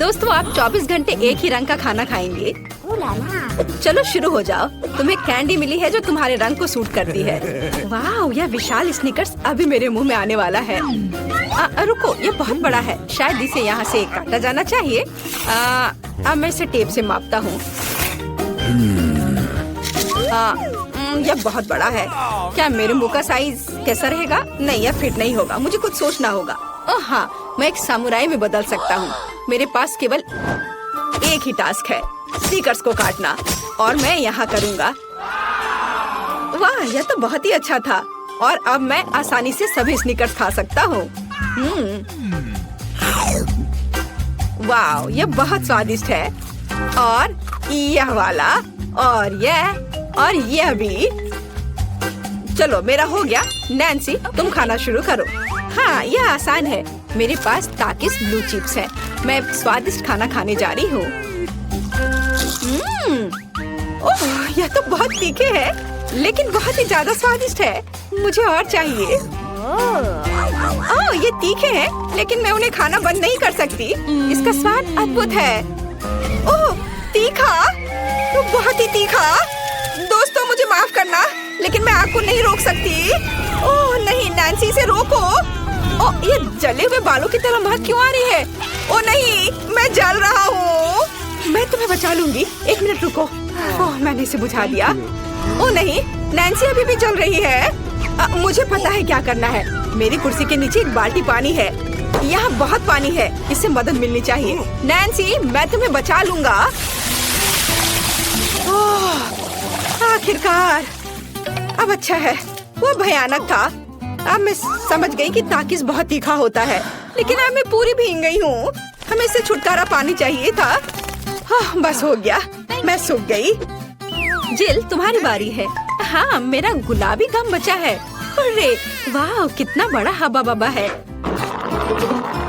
दोस्तों, आप 24 घंटे एक ही रंग का खाना खाएंगे? चलो शुरू हो जाओ। तुम्हें कैंडी मिली है जो तुम्हारे रंग को सूट करती है। वाह, यह विशाल स्निकर्स अभी मेरे मुंह में आने वाला है। रुको, ये बहुत बड़ा है, शायद इसे यहाँ से काटा जाना चाहिए। अब मैं इसे टेप से मापता हूँ। यह बहुत बड़ा है। क्या मेरे मुंह का साइज कैसा रहेगा? नहीं, यह फिट नहीं होगा। मुझे कुछ सोचना होगा। हाँ, मैं एक सामुराई में बदल सकता हूँ। मेरे पास केवल एक ही टास्क है, स्नीकर्स को काटना, और मैं यहाँ करूँगा। वाह, यह तो बहुत ही अच्छा था। और अब मैं आसानी से सभी स्नीकर्स खा सकता हूँ। वाह, यह बहुत स्वादिष्ट है। और यह वाला, और यह भी। चलो, मेरा हो गया। नैन्सी, तुम खाना शुरू करो। हाँ, यह आसान है। मेरे पास ताकिस ब्लू चिप्स है। मैं स्वादिष्ट खाना खाने जा रही हूँ। ओह, यह तो बहुत तीखे है, लेकिन बहुत ही ज्यादा स्वादिष्ट है। मुझे और चाहिए। ओह, ये तीखे हैं, लेकिन मैं उन्हें खाना बंद नहीं कर सकती। इसका स्वाद अद्भुत है। ओह, तीखा, तो बहुत ही तीखा। दोस्तों, मुझे माफ करना, लेकिन मैं आग को नहीं रोक सकती। ओह नहीं, नैन्सी, इसे रोको। ओह, ये जले हुए बालों की तरह महक क्यों आ रही है? ओह नहीं, मैं जल रहा हूँ। मैं तुम्हें बचा लूंगी। एक मिनट रुको। ओह, मैंने इसे बुझा दिया। ओह नहीं, नैन्सी अभी भी जल रही है। मुझे पता है क्या करना है। मेरी कुर्सी के नीचे एक बाल्टी पानी है। यहाँ बहुत पानी है, इससे मदद मिलनी चाहिए। नैन्सी, मैं तुम्हें बचा लूंगा। आखिरकार, अब अच्छा है। वो भयानक था। अब मैं समझ गई कि ताकिस बहुत तीखा होता है, लेकिन अब मैं पूरी भीग गई हूँ। हमें इससे छुटकारा पानी चाहिए था। बस हो गया, मैं सूख गई। जिल, तुम्हारी बारी है। हाँ, मेरा गुलाबी गम बचा है। अरे वाह, कितना बड़ा हब्बा बब्बा है।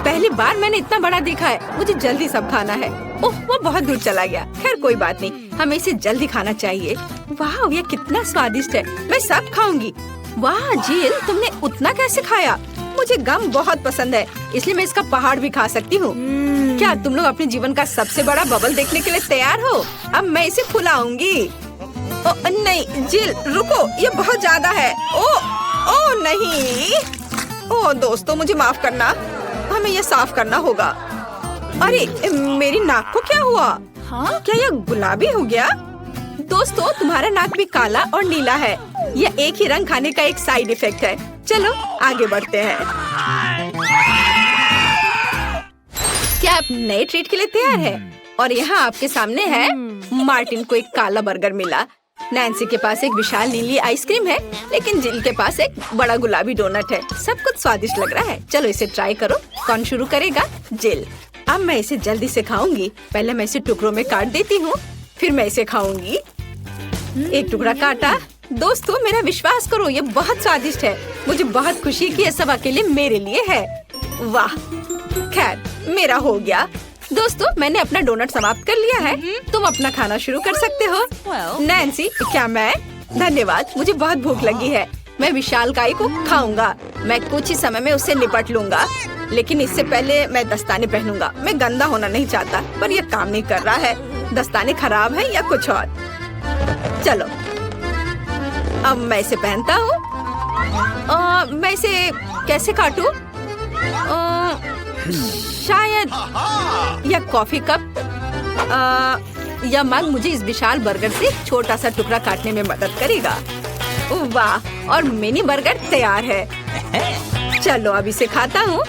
पहली बार मैंने इतना बड़ा देखा है। मुझे जल्दी सब खाना है। ओह, वो बहुत दूर चला गया। खैर कोई बात नहीं, हमें इसे जल्दी खाना चाहिए। वाह, ये कितना स्वादिष्ट है। मैं सब खाऊंगी। वाह जिल, तुमने उतना कैसे खाया? मुझे गम बहुत पसंद है, इसलिए मैं इसका पहाड़ भी खा सकती हूँ। क्या तुम लोग अपने जीवन का सबसे बड़ा बबल देखने के लिए तैयार हो? अब मैं इसे फुलाऊंगी। नहीं जिल, रुको, ये बहुत ज्यादा है। ओ नहीं। ओ दोस्तों, मुझे माफ करना, हमें ये साफ करना होगा। अरे मेरी नाक को क्या हुआ? हाँ, क्या यह गुलाबी हो गया? दोस्तों, तुम्हारा नाक भी काला और नीला है। यह एक ही रंग खाने का एक साइड इफेक्ट है। चलो आगे बढ़ते हैं। क्या आप नए ट्रीट के लिए तैयार हैं? और यहाँ आपके सामने है। मार्टिन को एक काला बर्गर मिला। नैन्सी के पास एक विशाल नीली आइसक्रीम है, लेकिन जिल के पास एक बड़ा गुलाबी डोनट है। सब कुछ स्वादिष्ट लग रहा है। चलो इसे ट्राई करो। कौन शुरू करेगा? जिल। अब मैं इसे जल्दी से खाऊंगी। पहले मैं इसे टुकड़ों में काट देती हूँ, फिर मैं इसे खाऊंगी। एक टुकड़ा काटा। दोस्तों, मेरा विश्वास करो, ये बहुत स्वादिष्ट है। मुझे बहुत खुशी है कि ये सब अकेले मेरे लिए है। वाह, खैर मेरा हो गया। दोस्तों, मैंने अपना डोनट समाप्त कर लिया है। तुम अपना खाना शुरू कर सकते हो। नैन्सी, क्या मैं? धन्यवाद, मुझे बहुत भूख लगी है। मैं विशालकाय को खाऊंगा। मैं कुछ ही समय में उससे निपट लूंगा, लेकिन इससे पहले मैं दस्ताने पहनूंगा। मैं गंदा होना नहीं चाहता, पर यह काम नहीं कर रहा है। दस्ताने खराब है या कुछ और। चलो, अब मैं इसे पहनता हूँ। मैं इसे कैसे काटूं? शायद यह कॉफी कप या मग मुझे इस विशाल बर्गर से छोटा सा टुकड़ा काटने में मदद करेगा। वाह, और मिनी बर्गर तैयार है। चलो अब इसे खाता हूँ।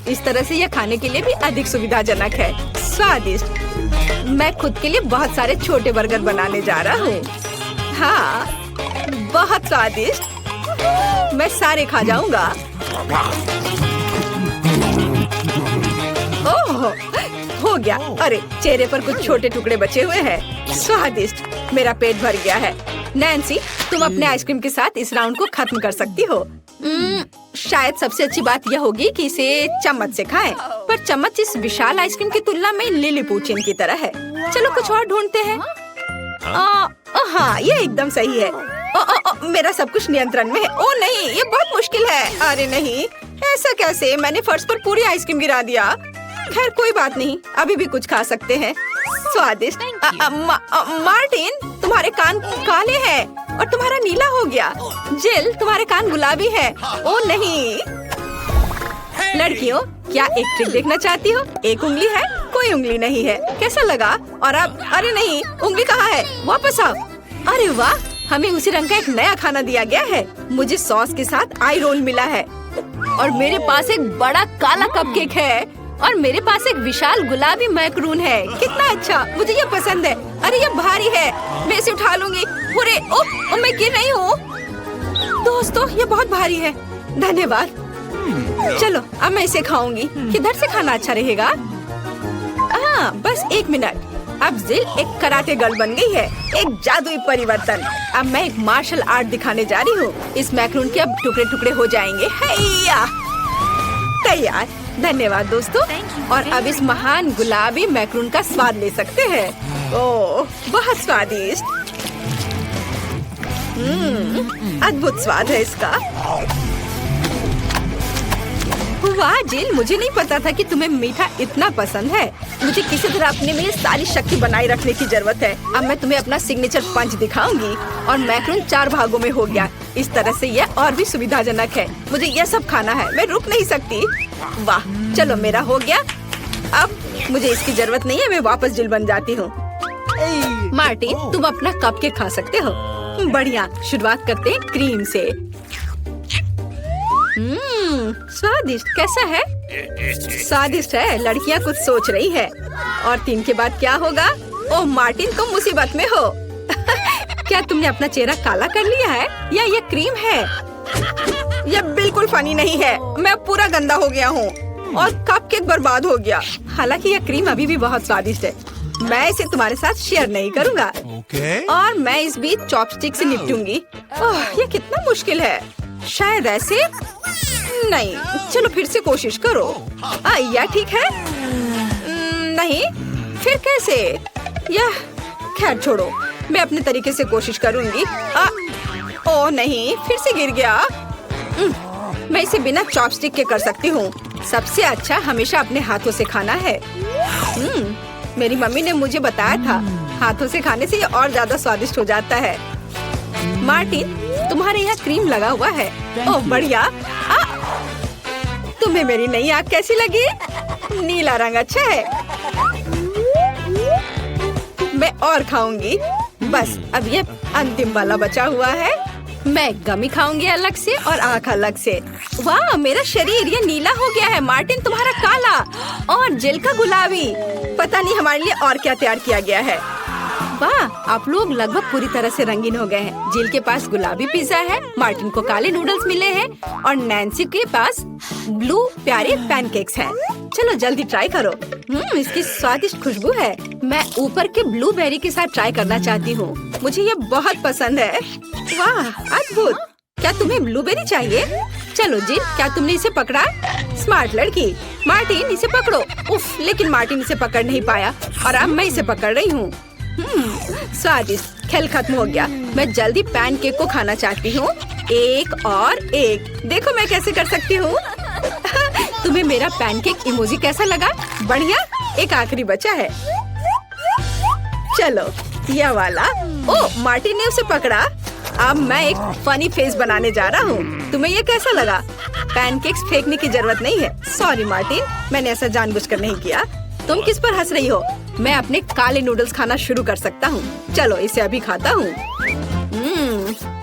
इस तरह से यह खाने के लिए भी अधिक सुविधाजनक है। स्वादिष्ट। मैं खुद के लिए बहुत सारे छोटे बर्गर बनाने जा रहा हूँ। हाँ, बहुत स्वादिष्ट। मैं सारे खा जाऊंगा। ओह, हो गया। अरे चेहरे पर कुछ छोटे टुकड़े बचे हुए हैं। स्वादिष्ट। मेरा पेट भर गया है। नैन्सी, तुम अपने आइसक्रीम के साथ इस राउंड को खत्म कर सकती हो। शायद सबसे अच्छी बात यह होगी कि इसे चम्मच से खाएं, पर चम्मच इस विशाल आइसक्रीम की तुलना में लिलीपुचिन की तरह है। चलो कुछ और ढूंढते हैं। हाँ, ये एकदम सही है। मेरा सब कुछ नियंत्रण में है। ओ नहीं, ये बहुत मुश्किल है। अरे नहीं, ऐसा कैसे? मैंने फर्श पर पूरी आइसक्रीम गिरा दिया। खैर कोई बात नहीं, अभी भी कुछ खा सकते हैं। स्वादिष्ट। मार्टिन, तुम्हारे कान काले हैं और तुम्हारा नीला हो गया। जिल, तुम्हारे कान गुलाबी है। ओ नहीं। लड़कियों, क्या एक ट्रिक देखना चाहती हो? एक उंगली है, कोई उंगली नहीं है। कैसा लगा? और अब अरे नहीं, उंगली कहाँ है? वापस आओ। अरे वाह, हमें उसी रंग का एक नया खाना दिया गया है। मुझे सॉस के साथ आई रोल मिला है और मेरे पास एक बड़ा काला कपकेक है और मेरे पास एक विशाल गुलाबी मैक्रून है। कितना अच्छा, मुझे ये पसंद है। अरे ये भारी है, मैं इसे उठा लूंगी। अरे ओह, मैं गिर रही हूँ। दोस्तों, ये बहुत भारी है। धन्यवाद। चलो अब मैं इसे खाऊंगी। किधर से खाना अच्छा रहेगा? हाँ, बस 1 मिनट। अब जिल एक कराटे गर्ल बन गई है, एक जादुई परिवर्तन। अब मैं एक मार्शल आर्ट दिखाने जा रही हूँ। इस मैक्रून के अब टुकड़े टुकड़े हो जाएंगे। हैया, तैयार। धन्यवाद दोस्तों। और अब इस महान गुलाबी मैक्रून का स्वाद ले सकते हैं। ओह, बहुत स्वादिष्ट। अद्भुत स्वाद है इसका। वाह जिल, मुझे नहीं पता था कि तुम्हें मीठा इतना पसंद है। मुझे किसी तरह अपने में सारी शक्ति बनाए रखने की जरूरत है। अब मैं तुम्हें अपना सिग्नेचर पंच दिखाऊंगी। और मैक्रून 4 भागों में हो गया। इस तरह से यह और भी सुविधाजनक है। मुझे यह सब खाना है, मैं रुक नहीं सकती। वाह, चलो मेरा हो गया। अब मुझे इसकी जरूरत नहीं है, मैं वापस जिल बन जाती हूँ। मार्टिन, तुम अपना कपकेक खा सकते हो। बढ़िया, शुरुआत करते हैं क्रीम से। स्वादिष्ट। कैसा है? स्वादिष्ट है। लड़कियाँ कुछ सोच रही है। और 3 के बाद क्या होगा? ओह मार्टिन, तुम मुसीबत में हो। क्या तुमने अपना चेहरा काला कर लिया है या ये क्रीम है? यह बिल्कुल फनी नहीं है। मैं पूरा गंदा हो गया हूँ और कपकेक बर्बाद हो गया। हालांकि यह क्रीम अभी भी बहुत स्वादिष्ट है। मैं इसे तुम्हारे साथ शेयर नहीं करूँगा। और मैं इस बीच चॉपस्टिक से निपटूंगी। ओह, यह कितना मुश्किल है। शायद ऐसे नहीं। चलो फिर से कोशिश करो। यह ठीक है? नहीं, फिर कैसे? यह खैर छोड़ो, मैं अपने तरीके से कोशिश करूंगी। ओह नहीं, फिर से गिर गया। मैं इसे बिना चॉपस्टिक के कर सकती हूँ। सबसे अच्छा हमेशा अपने हाथों से खाना है। मेरी मम्मी ने मुझे बताया था, हाथों से खाने से ये और ज्यादा स्वादिष्ट हो जाता है। मार्टिन, तुम्हारे यहाँ क्रीम लगा हुआ है। ओह बढ़िया। तुम्हें मेरी नई आँख कैसी लगी? नीला रंग अच्छा है। मैं और खाऊंगी। बस अब ये अंतिम वाला बचा हुआ है। मैं गमी खाऊंगी अलग से और आँख अलग से। वाह, मेरा शरीर ये नीला हो गया है। मार्टिन, तुम्हारा काला और जिल का गुलाबी। पता नहीं हमारे लिए और क्या तैयार किया गया है। वाह, आप लोग लगभग पूरी तरह से रंगीन हो गए हैं। जिल के पास गुलाबी पिज्जा है, मार्टिन को काले नूडल्स मिले हैं और नैन्सी के पास ब्लू प्यारे पैनकेक्स हैं। चलो जल्दी ट्राई करो। इसकी स्वादिष्ट खुशबू है। मैं ऊपर के ब्लूबेरी के साथ ट्राई करना चाहती हूँ। मुझे ये बहुत पसंद है। वाह, अद्भुत। क्या तुम्हें ब्लूबेरी चाहिए? चलो जिल, क्या तुमने इसे पकड़ा? स्मार्ट लड़की। मार्टिन, इसे पकड़ो। उफ, लेकिन मार्टिन इसे पकड़ नहीं पाया और अब मैं इसे पकड़ रही हूँ। स्वादिष्ट। खेल खत्म हो गया। मैं जल्दी पैनकेक को खाना चाहती हूँ। एक और एक। देखो मैं कैसे कर सकती हूँ। तुम्हें मेरा पैनकेक इमोजी कैसा लगा? बढ़िया। एक आखिरी बचा है। चलो यह वाला। ओह, मार्टिन ने उसे पकड़ा। अब मैं एक फनी फेस बनाने जा रहा हूँ। तुम्हें ये कैसा लगा? पैनकेक्स फेंकने की जरूरत नहीं है। सॉरी मार्टिन, मैंने ऐसा जानबूझकर नहीं किया। तुम किस पर हंस रही हो? मैं अपने काले नूडल्स खाना शुरू कर सकता हूँ। चलो इसे अभी खाता हूँ।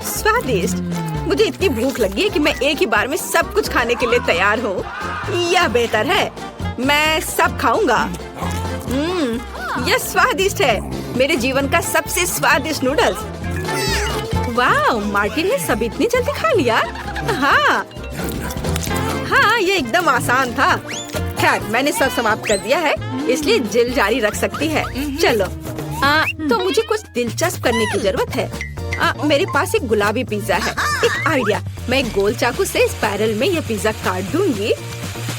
स्वादिष्ट। मुझे इतनी भूख लगी है कि मैं एक ही बार में सब कुछ खाने के लिए तैयार हूँ। यह बेहतर है। मैं सब खाऊंगा। यह स्वादिष्ट है। मेरे जीवन का सबसे स्वादिष्ट नूडल्स। वाह, मार्टिन ने सब इतनी जल्दी खा लिया। हाँ, ये एकदम आसान था। खैर, मैंने सब समाप्त कर दिया है, इसलिए जिल जारी रख सकती है। चलो, तो मुझे कुछ दिलचस्प करने की जरूरत है। मेरे पास एक गुलाबी पिज्जा है। एक आइडिया, मैं एक गोल चाकू से स्पाइरल में यह पिज्जा काट दूंगी।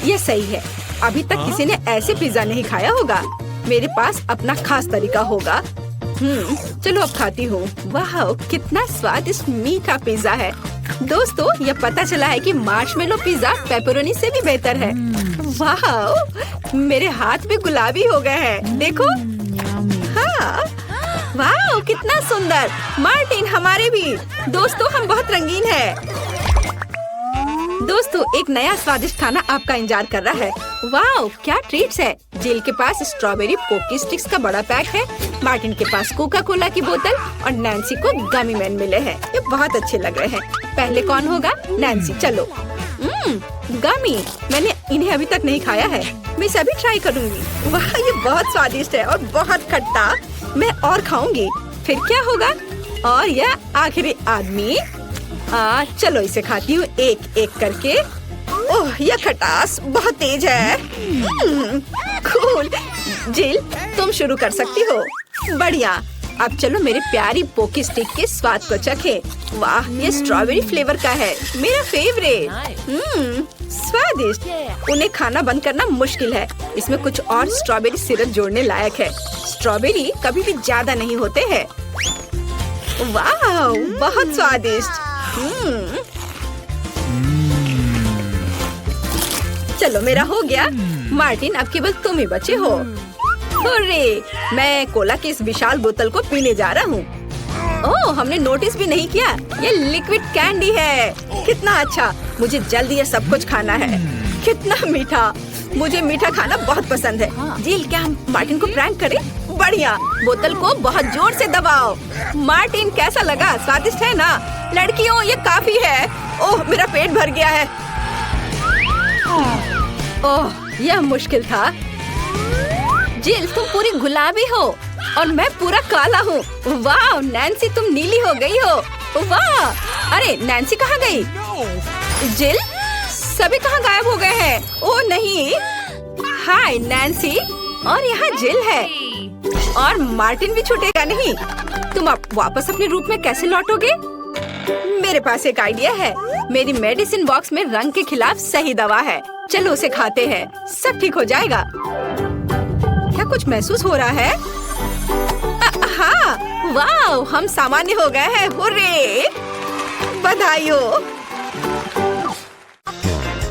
यह सही है। अभी तक किसी ने ऐसे पिज्जा नहीं खाया होगा। मेरे पास अपना खास तरीका होगा। चलो अब खाती हूँ। वाह, कितना स्वादिष्ट मीठा पिज्जा है। दोस्तों, ये पता चला है कि मार्शमेलो पिज्जा पेपरोनी से भी बेहतर है। वाह, मेरे हाथ भी गुलाबी हो गए हैं। देखो। हाँ, वाह, कितना सुंदर। मार्टिन, हमारे भी। दोस्तों, हम बहुत रंगीन हैं। दोस्तों, एक नया स्वादिष्ट खाना आपका इंतजार कर रहा है। वाह, क्या ट्रीट्स है। जिल के पास स्ट्रॉबेरी पोकी स्टिक्स का बड़ा पैक है। मार्टिन के पास कोका कोला की बोतल और नैन्सी को गमी मैन मिले हैं। ये बहुत अच्छे लग रहे हैं। पहले कौन होगा? नैन्सी। चलो। गमी, मैंने इन्हें अभी तक नहीं खाया है। मैं इसे अभी ट्राई करूंगी। वाह, ये बहुत स्वादिष्ट है और बहुत खट्टा। मैं और खाऊंगी। फिर क्या होगा? और यह आखिरी आदमी। चलो इसे खाती हूँ एक एक करके। ओह, यह खटास बहुत तेज है। कूल। जिल, तुम शुरू कर सकती हो। बढ़िया। अब चलो मेरे प्यारी पोकी स्टिक के स्वाद को चखें। वाह, ये स्ट्रॉबेरी फ्लेवर का है, मेरा फेवरेट। स्वादिष्ट। उन्हें खाना बंद करना मुश्किल है। इसमें कुछ और स्ट्रॉबेरी सिरप जोड़ने लायक है। स्ट्रॉबेरी कभी भी ज्यादा नहीं होते हैं। वाह, बहुत स्वादिष्ट। चलो, मेरा हो गया। मार्टिन, अब केवल तुम ही बचे हो। हुर्रे, मैं कोला की इस विशाल बोतल को पीने जा रहा हूँ। ओह, हमने नोटिस भी नहीं किया। ये लिक्विड कैंडी है। कितना अच्छा। मुझे जल्दी ये सब कुछ खाना है। कितना मीठा। मुझे मीठा खाना बहुत पसंद है। जिल, क्या हम मार्टिन को प्रैंक करें? बढ़िया। बोतल को बहुत जोर से दबाओ। मार्टिन, कैसा लगा? स्वादिष्ट है ना? लड़कियों, ये काफी है। ओह, मेरा पेट भर गया है। ओह, यह मुश्किल था। जिल, तुम पूरी गुलाबी हो और मैं पूरा काला हूँ। वाह, नैन्सी, तुम नीली हो गई हो। वाह। अरे, नैन्सी कहाँ गई? जिल, सभी कहाँ गायब हो गए हैं? ओह नहीं। हाय नैन्सी, और यहाँ जिल है। और मार्टिन भी छूटेगा नहीं। तुम अब वापस अपने रूप में कैसे लौटोगे? मेरे पास एक आइडिया है। मेरी मेडिसिन बॉक्स में रंग के खिलाफ सही दवा है। चलो उसे खाते हैं, सब ठीक हो जाएगा। क्या कुछ महसूस हो रहा है? हाँ, वाह, हम सामान्य हो गए हैं। हुर्रे, बधाई हो।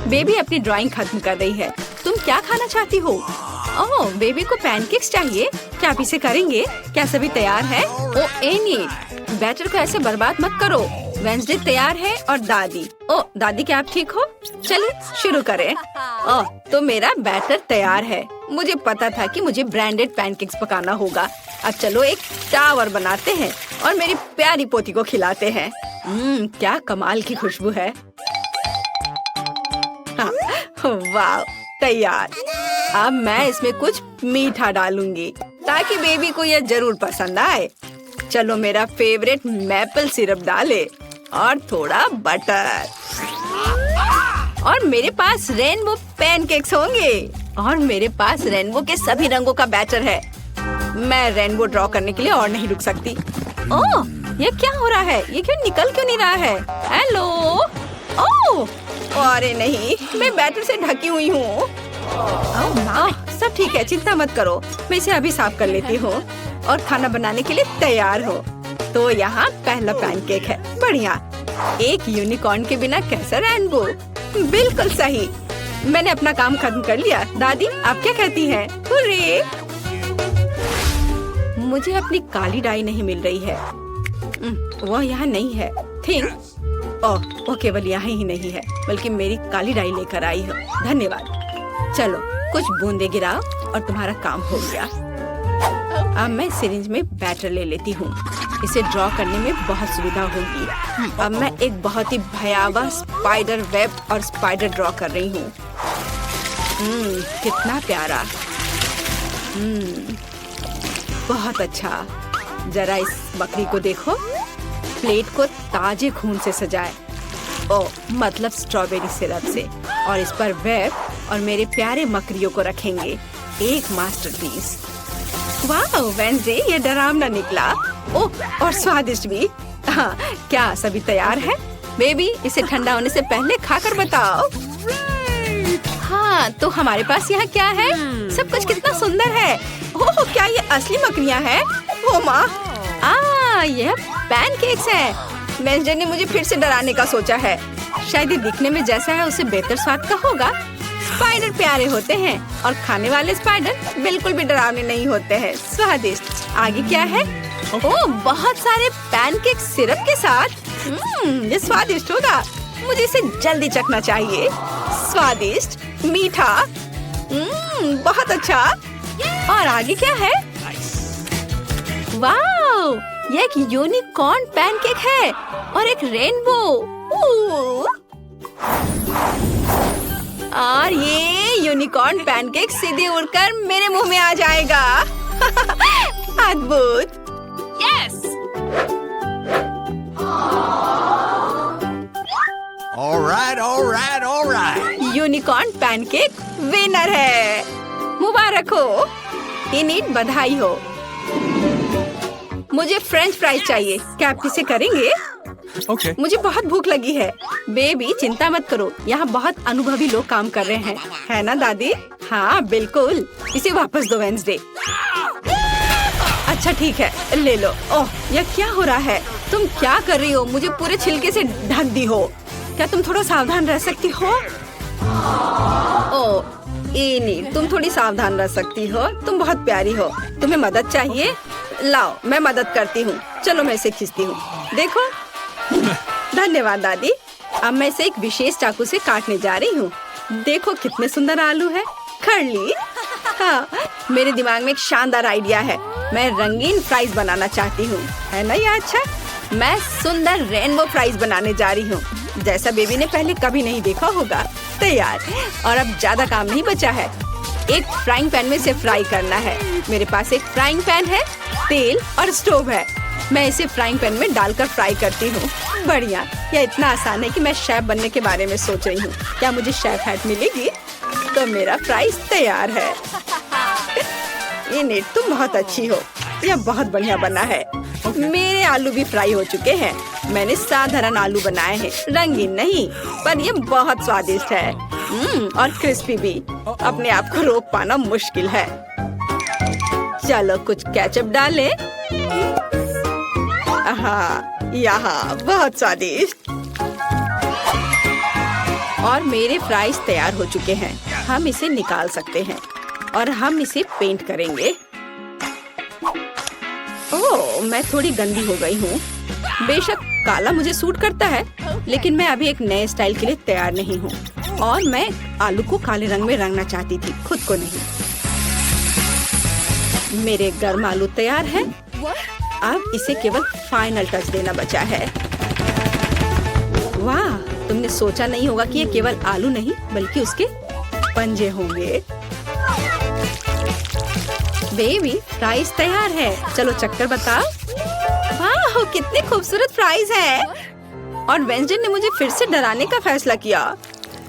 बेबी अपनी ड्राइंग खत्म कर रही है। तुम क्या खाना चाहती हो? ओह, बेबी को पैनकेक्स चाहिए। क्या आप इसे करेंगे? क्या सभी तैयार है? ओह एनी, बैटर को ऐसे बर्बाद मत करो। वेंसडे तैयार है और दादी। ओह दादी, क्या आप ठीक हो? चलिए शुरू करें। ओह, तो मेरा बैटर तैयार है। मुझे पता था कि मुझे ब्रांडेड पैनकेक्स पकाना होगा। अब चलो एक टावर बनाते हैं और मेरी प्यारी पोती को खिलाते हैं। क्या कमाल की खुशबू है। हाँ, वाह, तैयार। अब मैं इसमें कुछ मीठा डालूंगी ताकि बेबी को यह जरूर पसंद आए। चलो मेरा फेवरेट मैपल सिरप डाले और थोड़ा बटर। और मेरे पास रेनबो पैनकेक्स होंगे और मेरे पास रेनबो के सभी रंगों का बैटर है। मैं रेनबो ड्रॉ करने के लिए और नहीं रुक सकती। ओह, ये क्या हो रहा है? ये क्यों निकल क्यों नहीं रहा है? हेलो। ओह, अरे नहीं, मैं बैटर से ढकी हुई हूँ। सब ठीक है, चिंता मत करो। मैं इसे अभी साफ कर लेती हूँ और खाना बनाने के लिए तैयार हो। तो यहाँ पहला पैनकेक है। बढ़िया। एक यूनिकॉर्न के बिना कैसा रेनबो? बिल्कुल सही। मैंने अपना काम खत्म कर लिया। दादी, आप क्या कहती हैं? हुर्रे! मुझे अपनी काली डाई नहीं मिल रही है। वह यहाँ नहीं है। थिंक ओह, वो केवल यहाँ ही नहीं है, बल्कि मेरी काली डाई लेकर आई है। धन्यवाद। चलो कुछ बूंदे गिराओ और तुम्हारा काम हो गया। अब मैं सिरिंज में बैटर ले लेती हूँ। इसे ड्रॉ करने में बहुत सुविधा होगी। अब मैं एक बहुत ही भयावह स्पाइडर वेब और स्पाइडर ड्रॉ कर रही हूँ। कितना प्यारा। बहुत अच्छा। जरा इस बकरी को देखो। प्लेट को ताजे खून से सजाए। ओ, मतलब स्ट्रॉबेरी सिरप से। और इस पर वेब और मेरे प्यारे मकड़ियों को रखेंगे। एक मास्टरपीस। वाह वेंसडे, ये डरावना निकला। ओह, और स्वादिष्ट भी। हाँ, क्या सभी तैयार है? बेबी, इसे ठंडा होने से पहले खाकर बताओ। हाँ, तो हमारे पास यहाँ क्या है? सब कुछ कितना सुंदर है। ओह, क्या ये असली मकड़ियाँ हैं? ओ माँ, यह पैनकेक्स हैं। वेंसडे ने मुझे फिर से डराने का सोचा है। शायद ये दिखने में जैसा है उससे बेहतर स्वाद का होगा। स्पाइडर प्यारे होते हैं और खाने वाले स्पाइडर बिल्कुल भी डरावने नहीं होते हैं। स्वादिष्ट। आगे क्या है? ओह, बहुत सारे पैनकेक सिरप के साथ। ये स्वादिष्ट होगा। मुझे इसे जल्दी चखना चाहिए। स्वादिष्ट, मीठा, बहुत अच्छा। और आगे क्या है? वाओ, ये एक यूनिकॉर्न पैनकेक है और एक रेनबो। और ये यूनिकॉर्न पैनकेक सीधे उड़कर मेरे मुंह में आ जाएगा। अद्भुत। Yes. all right. Unicorn pancake winner है। मुबारक हो। इनिट, बधाई हो। मुझे फ्रेंच फ्राइज चाहिए। क्या आप इसे करेंगे? Okay. मुझे बहुत भूख लगी है। बेबी, चिंता मत करो, यहाँ बहुत अनुभवी लोग काम कर रहे हैं, है ना दादी? हाँ बिल्कुल। इसे वापस दो वेंसडे। अच्छा ठीक है, ले लो। ओह, यह क्या हो रहा है? तुम क्या कर रही हो? मुझे पूरे छिलके से ढक दी हो। क्या तुम थोड़ा सावधान रह सकती हो? ओह, इनी, तुम थोड़ी सावधान रह सकती हो। तुम बहुत प्यारी हो। तुम्हें मदद चाहिए? लाओ, मैं मदद करती हूँ। चलो, मैं इसे खींचती हूँ। देखो। धन्यवाद दादी। अब मैं इसे एक विशेष चाकू से काटने जा रही हूँ। देखो कितने सुंदर आलू है। खरली। हाँ, मेरे दिमाग में एक शानदार आइडिया है। मैं रंगीन फ्राइज बनाना चाहती हूँ, है ना? ये अच्छा। मैं सुंदर रेनबो फ्राइज बनाने जा रही हूँ, जैसा बेबी ने पहले कभी नहीं देखा होगा। तैयार। और अब ज्यादा काम नहीं बचा है। एक फ्राइंग पैन में इसे फ्राई करना है। मेरे पास एक फ्राइंग पैन है, तेल और स्टोव है। मैं इसे फ्राइंग पैन में डालकर फ्राई करती हूँ। बढ़िया। यह इतना आसान है कि मैं शेफ बनने के बारे में सोच रही हूँ। क्या मुझे शेफ हैट मिलेगी? तो मेरा फ्राइज तैयार है। इनिट, तुम बहुत अच्छी हो। यह बहुत बढ़िया बना है। मेरे आलू भी फ्राई हो चुके हैं। मैंने साधारण आलू बनाए हैं, रंगीन नहीं, पर ये बहुत स्वादिष्ट है। और क्रिस्पी भी। अपने आप को रोक पाना मुश्किल है। चलो कुछ केचप डालें। हाँ, यहाँ बहुत स्वादिष्ट। और मेरे फ्राइज तैयार हो चुके हैं। हम इसे निकाल सकते हैं और हम इसे पेंट करेंगे। ओह, मैं थोड़ी गंदी हो गई हूँ। बेशक काला मुझे सूट करता है, लेकिन मैं अभी एक नए स्टाइल के लिए तैयार नहीं हूँ। और मैं आलू को काले रंग में रंगना चाहती थी, खुद को नहीं। मेरे गर्म आलू तैयार है। अब इसे केवल फाइनल टच देना बचा है। वाह, तुमने सोचा नहीं होगा कि ये केवल आलू नहीं बल्कि उसके पंजे होंगे। बेबी, फ्राइज तैयार है। चलो चक्कर बताओ। वाह, कितने खूबसूरत फ्राइज हैं। और वेंसडे ने मुझे फिर से डराने का फैसला किया,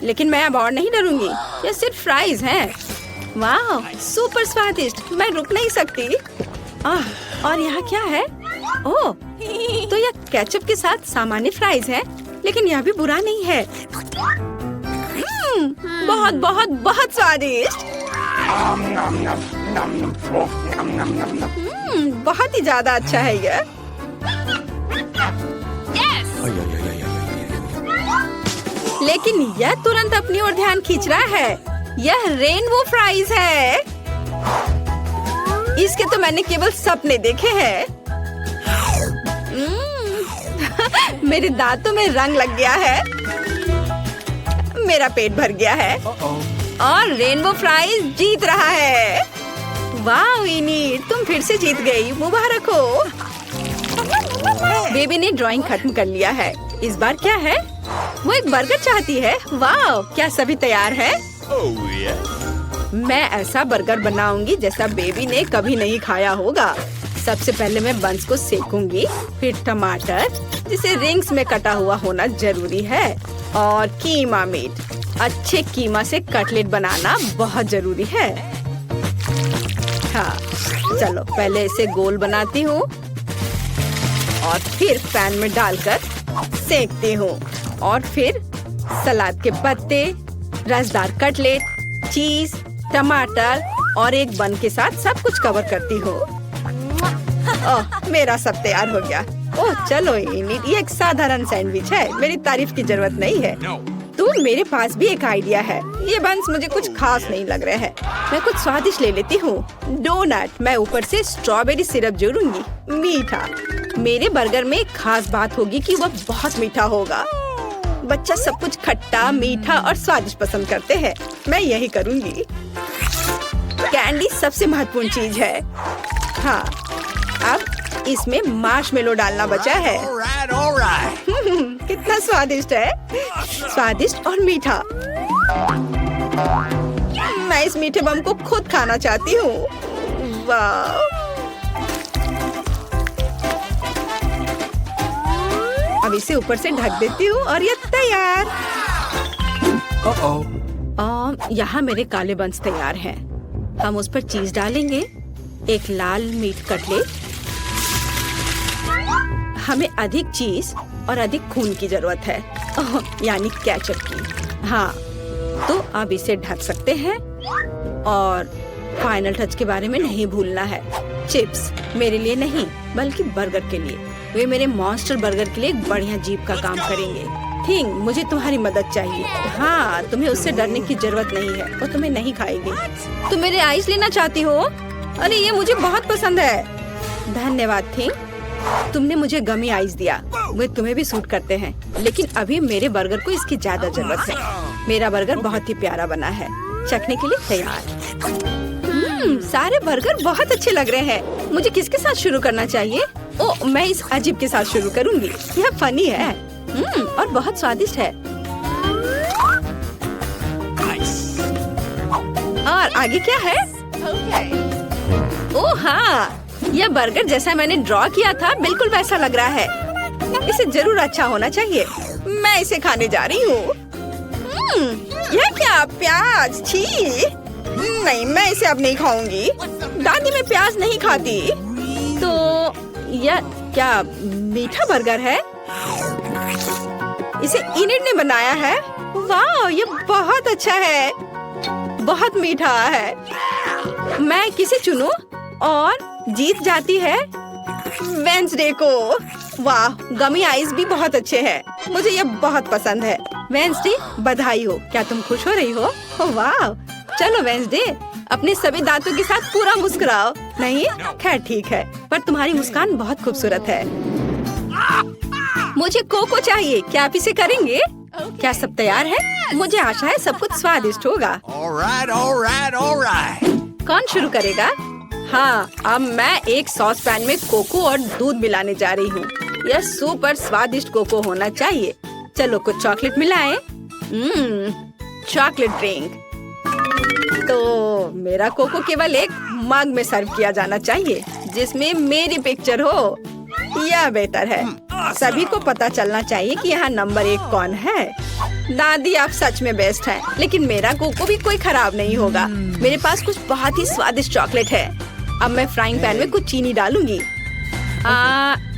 लेकिन मैं अब और नहीं डरूंगी। ये सिर्फ फ्राइज हैं। वाह, सुपर स्वादिष्ट। मैं रुक नहीं सकती। और यहाँ क्या है? ओह, तो यह केचप के साथ सामान्य फ्राइज है, लेकिन यह भी बुरा नहीं है। बहुत बहुत बहुत स्वादिष्ट। बहुत ही ज्यादा अच्छा है यह। लेकिन यह तुरंत अपनी ओर ध्यान खींच रहा है। यह रेनबो फ्राइज है। इसके तो मैंने केवल सपने देखे हैं। मेरे दांतों में रंग लग गया है। मेरा पेट भर गया है। और रेनबो फ्राइज जीत रहा है। वाह इनी, तुम फिर से जीत गई। मुबारक हो। बेबी ने ड्राइंग खत्म कर लिया है। इस बार क्या है? वो एक बर्गर चाहती है। वाह, क्या सभी तैयार है? मैं ऐसा बर्गर बनाऊंगी जैसा बेबी ने कभी नहीं खाया होगा। सबसे पहले मैं बंस को सेकूंगी, फिर टमाटर, जिसे रिंग्स में कटा हुआ होना जरूरी है, और कीमा मीट। अच्छे कीमा से कटलेट बनाना बहुत जरूरी है। हाँ, चलो पहले इसे गोल बनाती हूँ और फिर पैन में डालकर सेकती हूँ। और फिर सलाद के पत्ते, रसदार कटलेट, चीज, टमाटर और एक बन के साथ सब कुछ कवर करती हूँ। ओह, मेरा सब तैयार हो गया। ओह चलो इनिट, ये एक साधारण सैंडविच है, मेरी तारीफ की जरूरत नहीं है। तो मेरे पास भी एक आइडिया है। ये बंस मुझे कुछ खास नहीं लग रहे हैं। मैं कुछ स्वादिष्ट ले लेती हूँ। डोनट, मैं ऊपर से स्ट्रॉबेरी सिरप जोड़ूंगी। मीठा, मेरे बर्गर में एक खास बात होगी कि वह बहुत मीठा होगा। बच्चा सब कुछ खट्टा, मीठा और स्वादिष्ट पसंद करते हैं। मैं यही करूँगी। कैंडी सबसे महत्वपूर्ण चीज है। हाँ, अब इसमें मार्शमेलो डालना बचा है। कितना स्वादिष्ट है, स्वादिष्ट और मीठा। मैं इस मीठे बम को खुद खाना चाहती हूँ। वाह! अब इसे ऊपर से ढक देती हूँ और ये तैयार। यहाँ मेरे काले बंस तैयार हैं। हम उस पर चीज डालेंगे, एक लाल मीट कटलेट। हमें अधिक चीज और अधिक खून की जरूरत है, यानी केचप की। हाँ, तो अब इसे ढक सकते हैं और फाइनल टच के बारे में नहीं भूलना है। चिप्स मेरे लिए नहीं बल्कि बर्गर के लिए। वे मेरे मॉन्स्टर बर्गर के लिए एक बढ़िया जीप का काम करेंगे। थिंग, मुझे तुम्हारी मदद चाहिए। हाँ, तुम्हें उससे डरने की जरूरत नहीं है, वो तुम्हें नहीं खाएगी। तुम मेरे आइस लेना चाहती हो? अरे ये मुझे बहुत पसंद है। धन्यवाद थिंग, तुमने मुझे गमी आइस दिया। वे तुम्हें भी सूट करते हैं, लेकिन अभी मेरे बर्गर को इसकी ज्यादा जरूरत है। मेरा बर्गर बहुत ही प्यारा बना है, चखने के लिए तैयार। सारे बर्गर बहुत अच्छे लग रहे हैं। मुझे किसके साथ शुरू करना चाहिए? ओह, मैं इस अजीब के साथ शुरू करूंगी। यह फनी है और बहुत स्वादिष्ट है। और आगे क्या है? ओह हाँ, यह बर्गर जैसा मैंने ड्रॉ किया था बिल्कुल वैसा लग रहा है। इसे जरूर अच्छा होना चाहिए। मैं इसे खाने जा रही हूँ। यह क्या, प्याज? छी नहीं, मैं इसे अब नहीं खाऊंगी। दादी मैं प्याज नहीं खाती। तो यह क्या मीठा बर्गर है? इसे इनिट ने बनाया है। वाह, ये बहुत अच्छा है, बहुत मीठा है। मैं किसे चुनूं? और जीत जाती है वेंसडे को। वाह, गमी आइस भी बहुत अच्छे हैं। मुझे ये बहुत पसंद है। वेंसडे, बधाई हो। क्या तुम खुश हो रही हो? वाह, चलो वेंसडे, अपने सभी दांतों के साथ पूरा मुस्कुराओ। नहीं? खैर ठीक है, पर तुम्हारी मुस्कान बहुत खूबसूरत है। मुझे कोको चाहिए। क्या आप इसे करेंगे? क्या सब तैयार है? मुझे आशा है सब कुछ स्वादिष्ट होगा। कौन शुरू करेगा? हाँ, अब मैं एक सॉस पैन में कोको और दूध मिलाने जा रही हूँ। यह सुपर स्वादिष्ट कोको होना चाहिए। चलो कुछ चॉकलेट मिलाएं। Chocolate drink. तो मेरा कोको केवल एक मग में सर्व किया जाना चाहिए जिसमें मेरी पिक्चर हो। यह बेहतर है। सभी को पता चलना चाहिए कि यहाँ नंबर 1 कौन है। दादी आप सच में बेस्ट हैं, लेकिन मेरा कोको भी कोई खराब नहीं होगा। मेरे पास कुछ बहुत ही स्वादिष्ट चॉकलेट है। अब मैं फ्राइंग पैन में कुछ चीनी डालूंगी।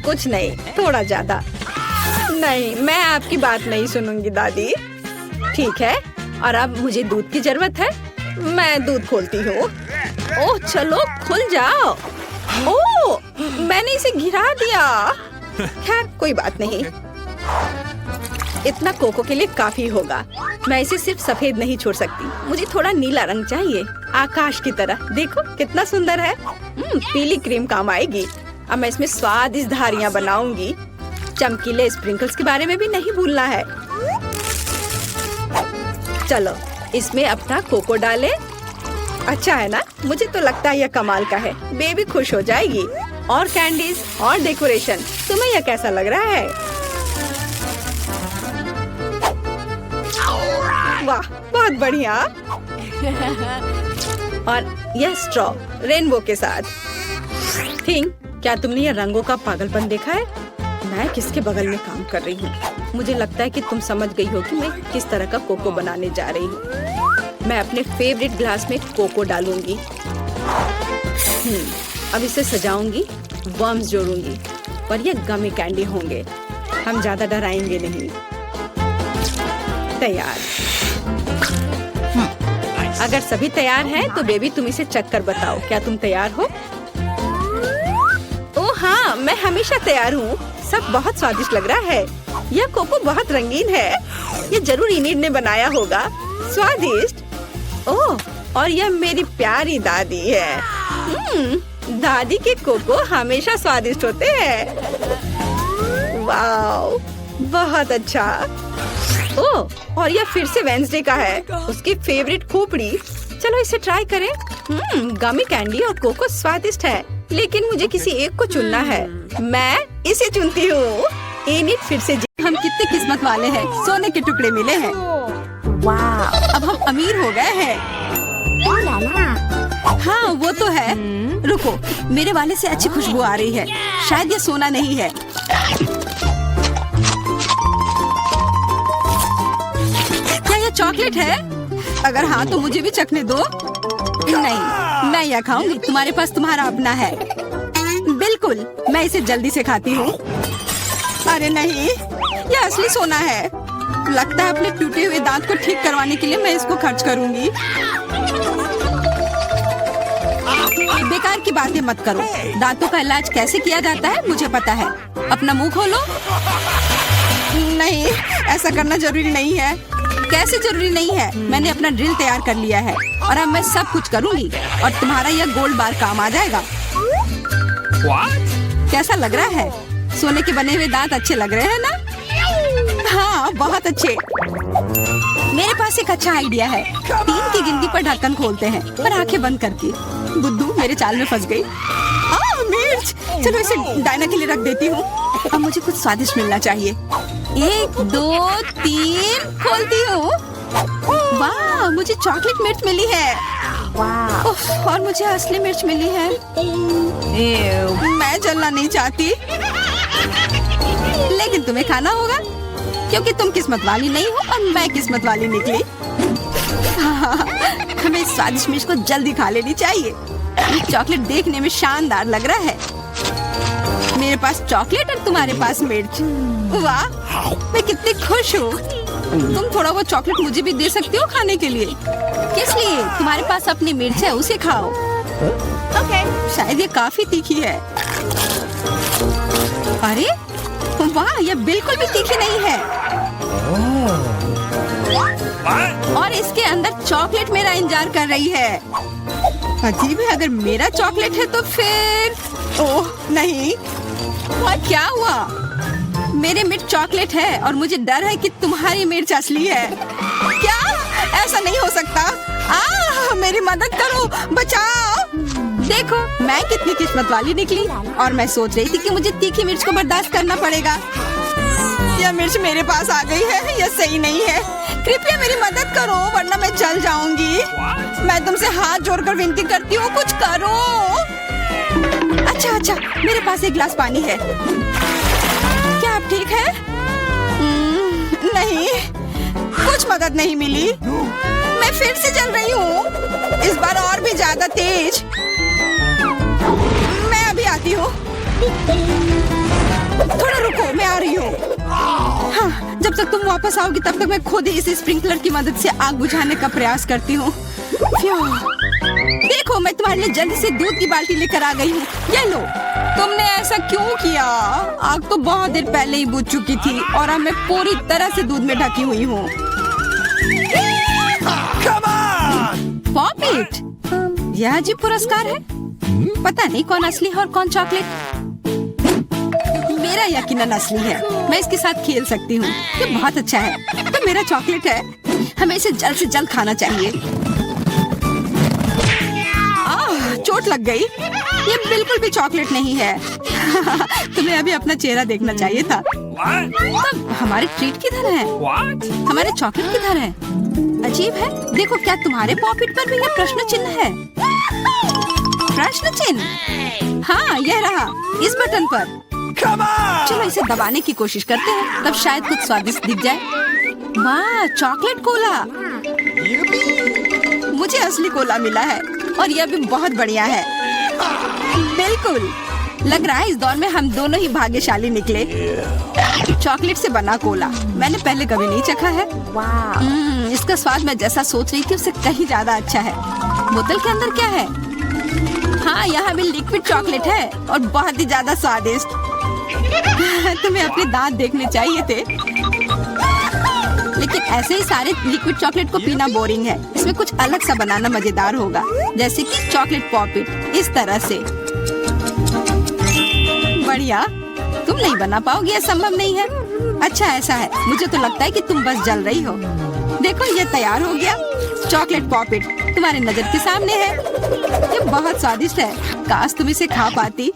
कुछ नहीं, थोड़ा ज्यादा। नहीं, मैं आपकी बात नहीं सुनूंगी दादी। ठीक है, और अब मुझे दूध की जरूरत है। मैं दूध खोलती हूँ। ओह चलो खुल जाओ। ओह, मैंने इसे गिरा दिया। खैर कोई बात नहीं, इतना कोको के लिए काफी होगा। मैं इसे सिर्फ सफेद नहीं छोड़ सकती, मुझे थोड़ा नीला रंग चाहिए, आकाश की तरह। देखो कितना सुंदर है। पीली क्रीम काम आएगी। अब मैं इसमें स्वादिष्ट धारियाँ बनाऊंगी। चमकीले स्प्रिंकल्स के बारे में भी नहीं भूलना है। चलो इसमें अपना कोको डालें। अच्छा है ना? मुझे तो लगता है यह कमाल का है। बेबी खुश हो जाएगी। और कैंडीज और डेकोरेशन। तुम्हें यह कैसा लग रहा है? वाह, बहुत बढ़िया। और यह स्ट्रॉ रेनबो के साथ। थिंक, क्या तुमने यह रंगों का पागलपन देखा है? मैं किसके बगल में काम कर रही हूँ? मुझे लगता है कि तुम समझ गई हो कि मैं किस तरह का कोको बनाने जा रही हूँ। मैं अपने फेवरेट ग्लास में कोको डालूंगी। अब इसे सजाऊंगी, वर्म्स जोड़ूंगी और ये गमी कैंडी होंगे। हम ज्यादा डराएंगे नहीं। तैयार। अगर सभी तैयार हैं तो बेबी तुम इसे चख कर बताओ, क्या तुम तैयार हो? ओह हाँ, मैं हमेशा तैयार हूँ। सब बहुत स्वादिष्ट लग रहा है। यह कोको बहुत रंगीन है। ये जरूर इनिड ने बनाया होगा। स्वादिष्ट। ओह, और यह मेरी प्यारी दादी है। दादी के कोको हमेशा स्वादिष्ट होते हैं। वाओ, बहुत अच्छा। ओह, और यह फिर से वेंसडे का है, उसकी फेवरेट खोपड़ी। चलो इसे ट्राई करें। गमी कैंडी और कोको स्वादिष्ट है, लेकिन मुझे किसी एक को चुनना है। मैं इसे चुनती हूँ। इनिड फिर से हम कितने किस्मत वाले हैं, सोने के टुकड़े मिले हैं। वाह, अब हम अमीर हो गए हैं। हाँ वो तो है। रुको, मेरे वाले से अच्छी खुशबू आ रही है। शायद ये सोना नहीं है। क्या यह चॉकलेट है? अगर हाँ तो मुझे भी चखने दो। नहीं, मैं यह खाऊंगी। तुम्हारे पास तुम्हारा अपना है। बिल्कुल, मैं इसे जल्दी से खाती हूँ। अरे नहीं, यह असली सोना है। लगता है अपने टूटे हुए दांत को ठीक करवाने के लिए मैं इसको खर्च करूंगी। बेकार की बातें मत करो। दांतों का इलाज कैसे किया जाता है मुझे पता है। अपना मुंह खोलो। नहीं, ऐसा करना जरूरी नहीं है। कैसे जरूरी नहीं है? मैंने अपना ड्रिल तैयार कर लिया है और अब मैं सब कुछ करूंगी और तुम्हारा यह गोल्ड बार काम आ जाएगा। कैसा लग रहा है? सोने के बने हुए दांत अच्छे लग रहे हैं ना? हाँ, बहुत अच्छे। मेरे पास एक अच्छा आइडिया है। 3 की गिनती पर ढक्कन खोलते हैं और आंखें बंद करके। बुद्धू मेरे चाल में फंस गई। मिर्च। चलो इसे डायना के लिए रख देती हूँ। अब मुझे कुछ स्वादिष्ट मिलना चाहिए। 1 2 3 खोलती हूँ। वाह, मुझे चॉकलेट मिर्च मिली है। वाह, और मुझे असली मिर्च मिली है। मैं जलना नहीं चाहती, लेकिन तुम्हें खाना होगा क्योंकि तुम किस्मत वाली नहीं हो और मैं किस्मत वाली निकली। हमें स्वादिष्ट मिर्च को जल्दी खा लेनी चाहिए। ये चॉकलेट देखने में शानदार लग रहा है। मेरे पास चॉकलेट और तुम्हारे पास मिर्च। वाह, मैं कितनी खुश हूँ। तुम थोड़ा वो चॉकलेट मुझे भी दे सकती हो खाने के लिए। किस लिए? तुम्हारे पास अपनी मिर्च है, उसे खाओ। शायद ये काफी तीखी है। अरे वाह, ये बिल्कुल भी तीखी नहीं है। और इसके अंदर चॉकलेट मेरा इंतजार कर रही है। अजीब है, अगर मेरा चॉकलेट है तो फिर ओह नहीं। क्या हुआ? मेरे मिर्च चॉकलेट है और मुझे डर है कि तुम्हारी मिर्च असली है। क्या? ऐसा नहीं हो सकता। मेरी मदद करो, बचाओ। देखो मैं कितनी किस्मत वाली निकली। और मैं सोच रही थी कि मुझे तीखी मिर्च को बर्दाश्त करना पड़ेगा। यह मिर्च मेरे पास आ गई है। यह सही नहीं है। कृपया मेरी मदद करो वरना मैं जल जाऊंगी। मैं तुमसे हाथ जोड़कर विनती करती हूँ, कुछ करो। अच्छा, मेरे पास एक गिलास पानी है। क्या आप ठीक है? नहीं, कुछ मदद नहीं मिली। मैं फिर से जल रही हूँ, इस बार और भी ज्यादा तेज। मैं अभी आती हूँ। थोड़ा रुको, मैं आ रही हूँ। हाँ, जब तक तुम वापस आओगी तब तक मैं खुद ही इस स्प्रिंकलर की मदद से आग बुझाने का प्रयास करती हूँ। देखो, मैं तुम्हारे लिए जल्दी से दूध की बाल्टी लेकर आ गई हूँ। ये लो। तुमने ऐसा क्यों किया? आग तो बहुत देर पहले ही बुझ चुकी थी और अब मैं पूरी तरह से दूध में ढकी हुई हूँ। पॉपिट, यह अजीब पुरस्कार है। पता नहीं कौन असली है और कौन चॉकलेट। मेरा यकीनन असली है। मैं इसके साथ खेल सकती हूँ। ये बहुत अच्छा है। तो मेरा चॉकलेट है। हमें इसे जल्द से जल्द खाना चाहिए। चोट लग गई। ये बिल्कुल भी चॉकलेट नहीं है। तुम्हें अभी अपना चेहरा देखना चाहिए था। तब हमारे ट्रीट किधर है? हमारे चॉकलेट किधर है? अजीब है। देखो, क्या तुम्हारे पॉकेट पर भी यह प्रश्न चिन्ह है? प्रश्न चिन्ह? हाँ, यह रहा इस बटन पर। चलो इसे दबाने की कोशिश करते हैं, तब शायद कुछ स्वादिष्ट दिख जाए। वाह, चॉकलेट कोला। मुझे असली कोला मिला है और यह भी बहुत बढ़िया है। बिल्कुल, लग रहा है इस दौर में हम दोनों ही भाग्यशाली निकले। चॉकलेट से बना कोला मैंने पहले कभी नहीं चखा है। इस इसका स्वाद मैं जैसा सोच रही थी उससे कहीं ज्यादा अच्छा है। बोतल के अंदर क्या है? हाँ, यहाँ भी लिक्विड चॉकलेट है और बहुत ही ज्यादा स्वादिष्ट। तुम्हें अपने दांत देखने चाहिए थे। लेकिन ऐसे ही सारे लिक्विड चॉकलेट को पीना बोरिंग है। इसमें कुछ अलग सा बनाना मजेदार होगा, जैसे कि चॉकलेट पॉपिट इस तरह से। बढ़िया, तुम नहीं बना पाओगे, यह संभव नहीं है। अच्छा ऐसा है, मुझे तो लगता है कि तुम बस जल रही हो। देखो ये तैयार हो गया। चॉकलेट पॉपिट तुम्हारे नजर के सामने है। ये बहुत स्वादिष्ट है, काश तुम इसे खा पाती।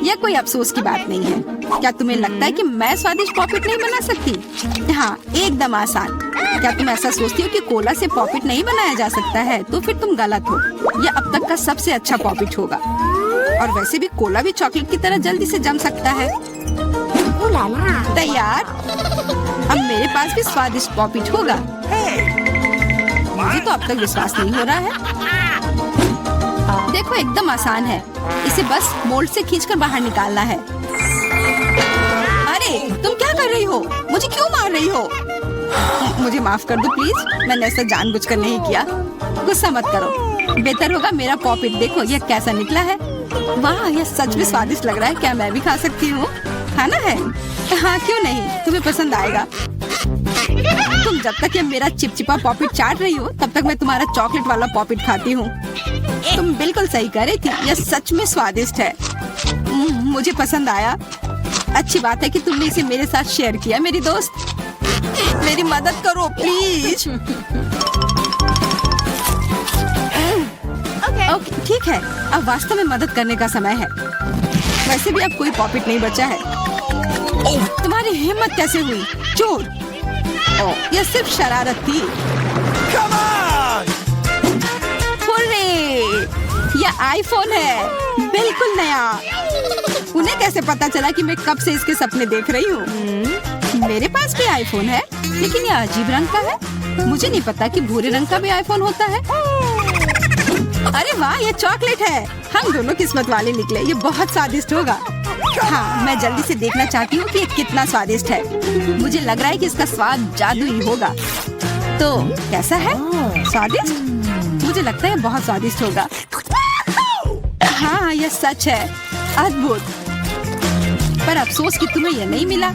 यह कोई अफसोस की बात नहीं है। क्या तुम्हें लगता है कि मैं स्वादिष्ट पॉपिट नहीं बना सकती? हाँ, एकदम आसान। क्या तुम ऐसा सोचती हो कि कोला से पॉपिट नहीं बनाया जा सकता है? तो फिर तुम गलत हो। यह अब तक का सबसे अच्छा पॉपिट होगा। और वैसे भी कोला भी चॉकलेट की तरह जल्दी से जम सकता है। तैयार? अब मेरे पास भी स्वादिष्ट पॉपिट होगा। मुझे तो अब तक विश्वास नहीं हो रहा है। देखो एकदम आसान है। इसे बस मोल्ड से खींचकर बाहर निकालना है। अरे तुम क्या कर रही हो? मुझे क्यों मार रही हो? मुझे माफ कर दो प्लीज, मैंने ऐसा जानबूझकर नहीं किया। गुस्सा मत करो। बेहतर होगा मेरा पॉपिट देखो यह कैसा निकला है। वाह, यह सच में स्वादिष्ट लग रहा है। क्या मैं भी खा सकती हूँ? खाना है? हाँ क्यों नहीं, तुम्हें पसंद आएगा। तुम जब तक ये मेरा चिपचिपा पॉपिट चाट रही हो तब तक मैं तुम्हारा चॉकलेट वाला पॉपिट खाती हूँ। तुम बिल्कुल सही कह रही थी, यह सच में स्वादिष्ट है। मुझे पसंद आया। अच्छी बात है कि तुमने इसे मेरे साथ शेयर किया। मेरी दोस्त, मेरी मदद करो प्लीज। ओके ठीक है, अब वास्तव में मदद करने का समय है। वैसे भी अब कोई पॉपिट नहीं बचा है। तुम्हारी हिम्मत कैसे हुई? चोर! यह सिर्फ शरारत थी। यह आईफोन है, बिल्कुल नया। उन्हें कैसे पता चला कि मैं कब से इसके सपने देख रही हूँ? मेरे पास भी आईफोन है, लेकिन यह अजीब रंग का है। मुझे नहीं पता कि भूरे रंग का भी आईफोन होता है। अरे वाह, ये चॉकलेट है। हम दोनों किस्मत वाले निकले। ये बहुत स्वादिष्ट होगा। हाँ, मैं जल्दी से देखना चाहती हूँ कि ये कितना स्वादिष्ट है। मुझे लग रहा है कि इसका स्वाद जादुई होगा। तो कैसा है? स्वादिष्ट? मुझे लगता है बहुत स्वादिष्ट होगा। हाँ, यह सच है। अद्भुत। पर अफसोस कि तुम्हें यह नहीं मिला।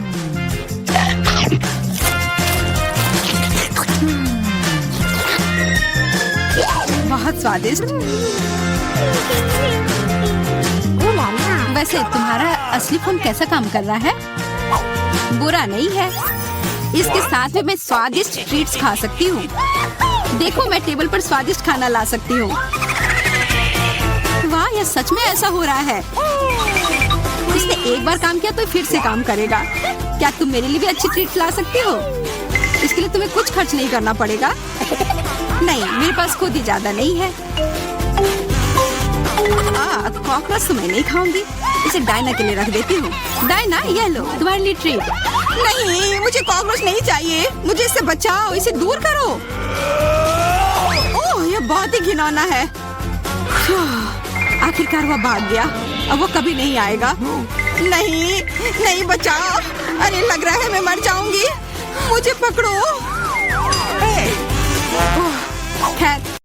बहुत स्वादिष्ट। वैसे तुम्हारा असली फोन कैसा काम कर रहा है? बुरा नहीं है। इसके साथ में मैं स्वादिष्ट ट्रीट्स खा सकती हूँ। देखो मैं टेबल पर स्वादिष्ट खाना ला सकती हूँ। वाह, यह सच में ऐसा हो रहा है। इसने एक बार काम किया तो फिर से काम करेगा। क्या तुम मेरे लिए भी अच्छी ट्रीट ला सकती हो? इसके लिए तुम्हें कुछ खर्च नहीं करना पड़ेगा। नहीं, मेरे पास खुद ही ज्यादा नहीं है। कॉकरोच तो मैं नहीं खाऊंगी। इसे डायना के लिए रख देती हूँ। डायना, ये लो तुम्हारे लिए ट्रीट। नहीं, मुझे कॉकरोच नहीं चाहिए। मुझे इससे बचाओ, इसे दूर करो। ओह, ये बहुत ही घिनौना है। आखिरकार वह भाग गया। अब वो कभी नहीं आएगा। नहीं, नहीं बचाओ। अरे लग रहा है मैं मर जाऊंगी। मुझे पकड़ो। खैर,